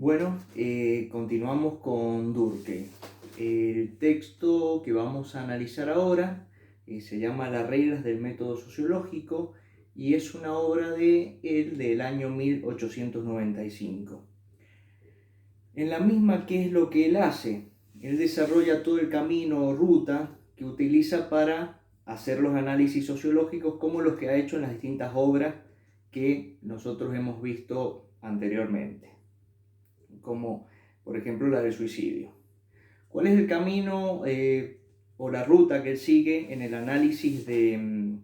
Bueno, continuamos con Durkheim. El texto que vamos a analizar ahora se llama Las reglas del método sociológico y es una obra de él del año 1895. En la misma, ¿qué es lo que él hace? Él desarrolla todo el camino o ruta que utiliza para hacer los análisis sociológicos como los que ha hecho en las distintas obras que nosotros hemos visto anteriormente, como por ejemplo la del suicidio. ¿Cuál es el camino o la ruta que él sigue en el análisis de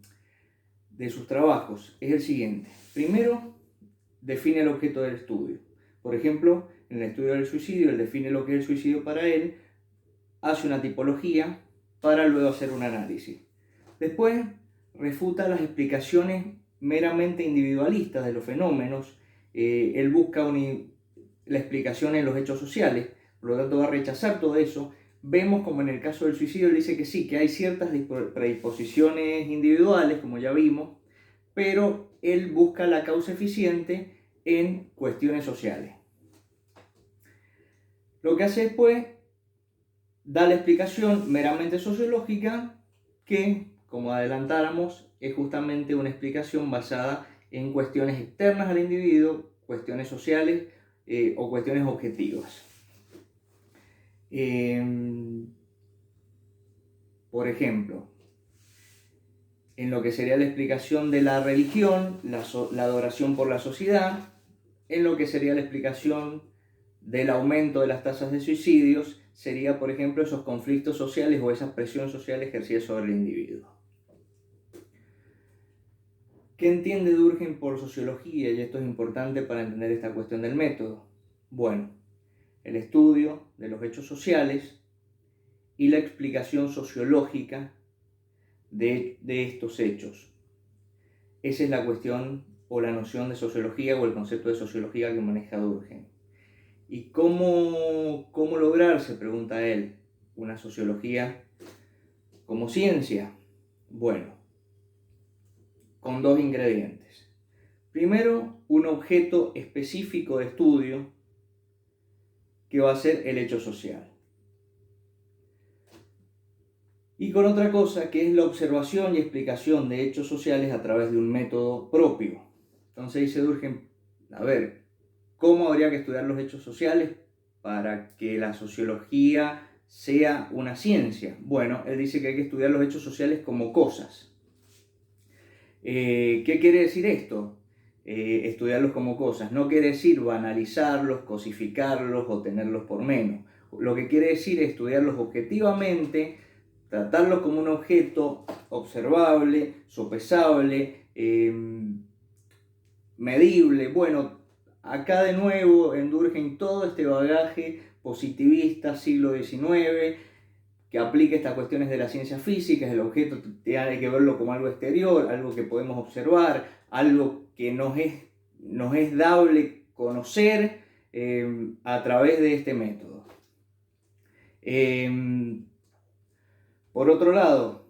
sus trabajos? Es el siguiente. Primero, define el objeto del estudio. Por ejemplo, en el estudio del suicidio, él define lo que es el suicidio para él, hace una tipología para luego hacer un análisis. Después, refuta las explicaciones meramente individualistas de los fenómenos. Él busca la explicación en los hechos sociales, por lo tanto va a rechazar todo eso. Vemos como en el caso del suicidio él dice que sí, que hay ciertas predisposiciones individuales, como ya vimos, pero él busca la causa eficiente en cuestiones sociales. Lo que hace después, da la explicación meramente sociológica que, como adelantáramos, es justamente una explicación basada en cuestiones externas al individuo, cuestiones sociales o cuestiones objetivas. Por ejemplo, en lo que sería la explicación de la religión, la adoración por la sociedad, en lo que sería la explicación del aumento de las tasas de suicidios, sería, por ejemplo, esos conflictos sociales o esa presión social ejercida sobre el individuo. ¿Qué entiende Durkheim por sociología? Y esto es importante para entender esta cuestión del método. Bueno, el estudio de los hechos sociales y la explicación sociológica de estos hechos. Esa es la cuestión o la noción de sociología o el concepto de sociología que maneja Durkheim. ¿Y cómo lograr, se pregunta él, una sociología como ciencia? Bueno, con dos ingredientes. Primero, un objeto específico de estudio que va a ser el hecho social. Y con otra cosa que es la observación y explicación de hechos sociales a través de un método propio. Entonces dice Durkheim, a ver, ¿cómo habría que estudiar los hechos sociales para que la sociología sea una ciencia? Bueno, él dice que hay que estudiar los hechos sociales como cosas. ¿Qué quiere decir esto? Estudiarlos como cosas. No quiere decir banalizarlos, cosificarlos o tenerlos por menos. Lo que quiere decir es estudiarlos objetivamente, tratarlos como un objeto observable, sopesable, medible. Bueno, acá de nuevo en Durkheim todo este bagaje positivista siglo XIX que aplica estas cuestiones de las ciencias físicas, el objeto tiene que verlo como algo exterior, algo que podemos observar, algo que nos es dable conocer a través de este método. Por otro lado,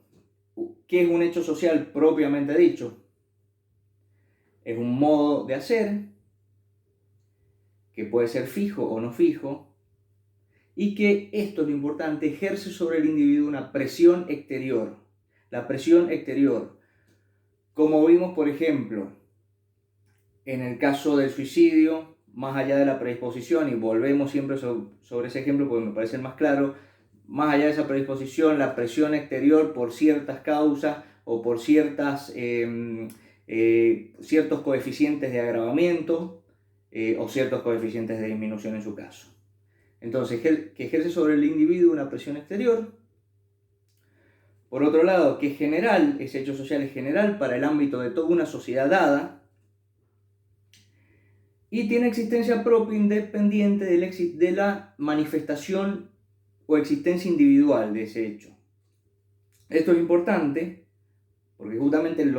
¿qué es un hecho social propiamente dicho? Es un modo de hacer que puede ser fijo o no fijo, y que esto es lo importante, ejerce sobre el individuo una presión exterior. La presión exterior, como vimos por ejemplo en el caso del suicidio, más allá de la predisposición, y volvemos siempre sobre ese ejemplo porque me parece el más claro, más allá de esa predisposición, la presión exterior por ciertas causas o por ciertos coeficientes de agravamiento o ciertos coeficientes de disminución en su caso. Entonces, que ejerce sobre el individuo una presión exterior. Por otro lado, que es general, ese hecho social es general para el ámbito de toda una sociedad dada y tiene existencia propia independiente de la manifestación o existencia individual de ese hecho. Esto es importante porque justamente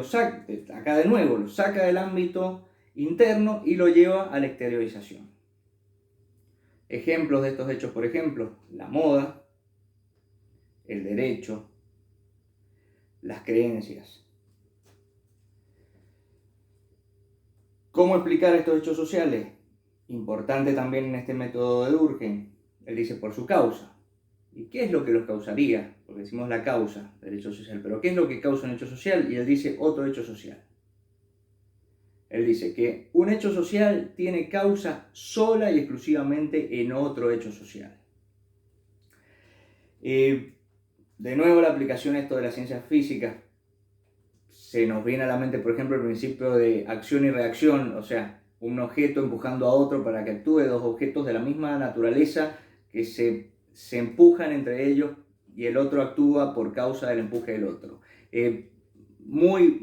acá de nuevo lo saca del ámbito interno y lo lleva a la exteriorización. Ejemplos de estos hechos, por ejemplo, la moda, el derecho, las creencias. ¿Cómo explicar estos hechos sociales? Importante también en este método de Durkheim, él dice por su causa. ¿Y qué es lo que los causaría? Porque decimos la causa del hecho social, pero ¿qué es lo que causa un hecho social? Y él dice otro hecho social. Él dice que un hecho social tiene causa sola y exclusivamente en otro hecho social. De nuevo la aplicación esto de las ciencias físicas, se nos viene a la mente, por ejemplo, el principio de acción y reacción, o sea, un objeto empujando a otro para que actúe, dos objetos de la misma naturaleza que se empujan entre ellos y el otro actúa por causa del empuje del otro. Muy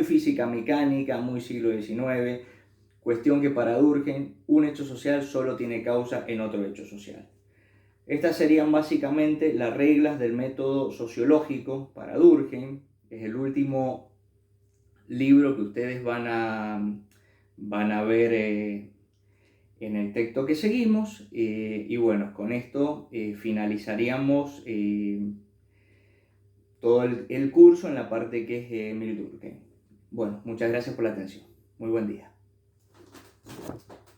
física mecánica, muy siglo XIX, cuestión que para Durkheim un hecho social solo tiene causa en otro hecho social. Estas serían básicamente las reglas del método sociológico para Durkheim. Es el último libro que ustedes van a ver en el texto que seguimos. Y bueno, con esto finalizaríamos todo el curso en la parte que es Emil Durkheim. Bueno, muchas gracias por la atención. Muy buen día.